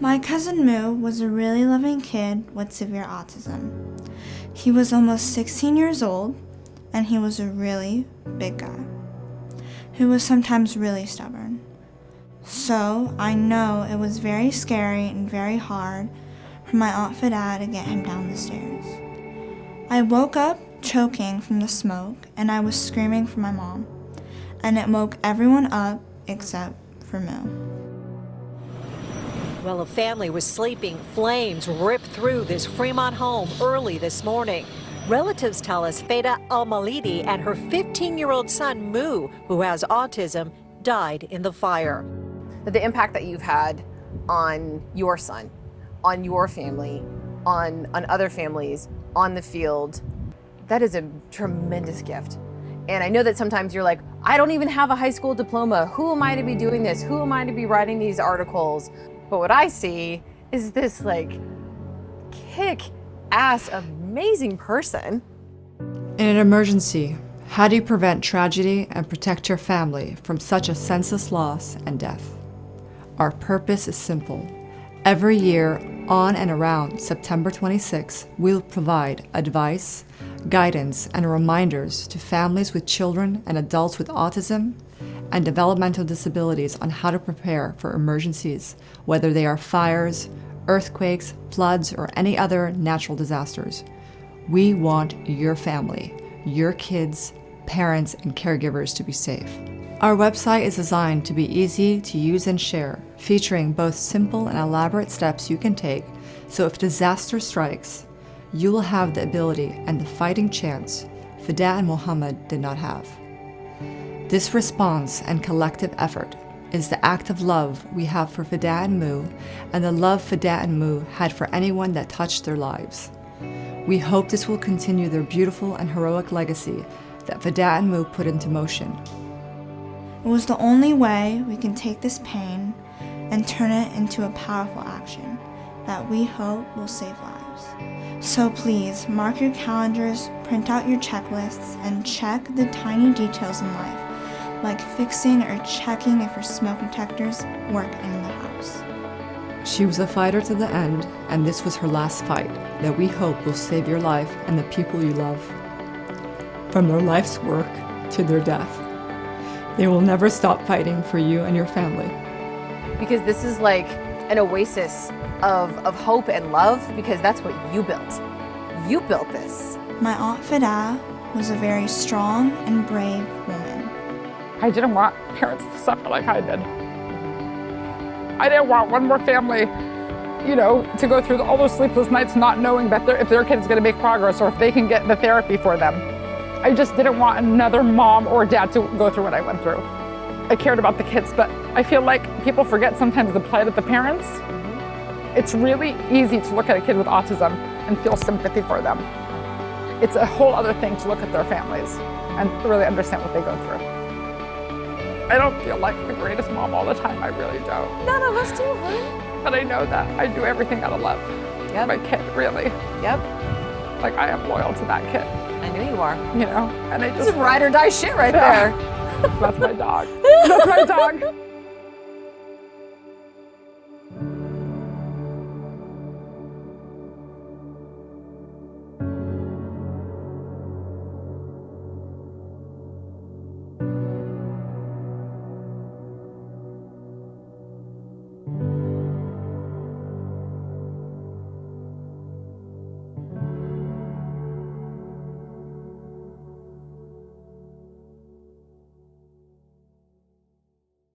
My cousin Moo was a really loving kid with severe autism. He was almost 16 years old, and he was a really big guy who was sometimes really stubborn. So I know it was very scary and very hard for my Aunt Feda to get him down the stairs. I woke up choking from the smoke, and I was screaming for my mom, and it woke everyone up except for Moo. Well, a family was sleeping. Flames ripped through this Fremont home early this morning. Relatives tell us Feda Almaliti and her 15-year-old son, Moo, who has autism, died in the fire. The impact that you've had on your son, on your family, on other families, on the field, that is a tremendous gift. And I know that sometimes you're like, I don't even have a high school diploma. Who am I to be doing this? Who am I to be writing these articles? But what I see is this like kick-ass, amazing person. In an emergency, how do you prevent tragedy and protect your family from such a senseless loss and death? Our purpose is simple. Every year, on and around September 26, we'll provide advice, guidance, and reminders to families with children and adults with autism and developmental disabilities on how to prepare for emergencies, whether they are fires, earthquakes, floods, or any other natural disasters. We want your family, your kids, parents, and caregivers to be safe. Our website is designed to be easy to use and share, featuring both simple and elaborate steps you can take, so if disaster strikes, you will have the ability and the fighting chance Feda and Muhammed did not have. This response and collective effort is the act of love we have for Feda and Moo, and the love Feda and Moo had for anyone that touched their lives. We hope this will continue their beautiful and heroic legacy that Feda and Moo put into motion. It was the only way we can take this pain and turn it into a powerful action that we hope will save lives. So please, mark your calendars, print out your checklists, and check the tiny details in life, like fixing or checking if your smoke detectors work in the house. She was a fighter to the end, and this was her last fight that we hope will save your life and the people you love. From their life's work to their death, they will never stop fighting for you and your family. Because this is like an oasis of hope and love, because that's what you built. You built this. My Aunt Feda was a very strong and brave woman. I didn't want parents to suffer like I did. I didn't want one more family, to go through all those sleepless nights not knowing that if their kid's gonna make progress or if they can get the therapy for them. I just didn't want another mom or dad to go through what I went through. I cared about the kids, but I feel like people forget sometimes the plight of the parents. It's really easy to look at a kid with autism and feel sympathy for them. It's a whole other thing to look at their families and really understand what they go through. I don't feel like the greatest mom all the time, I really don't. None of us do, huh? But I know that I do everything out of love for my kid, really. Yep. Like, I am loyal to that kid. I know you are. And I just... This is ride or die shit right there. That's my dog. That's my dog.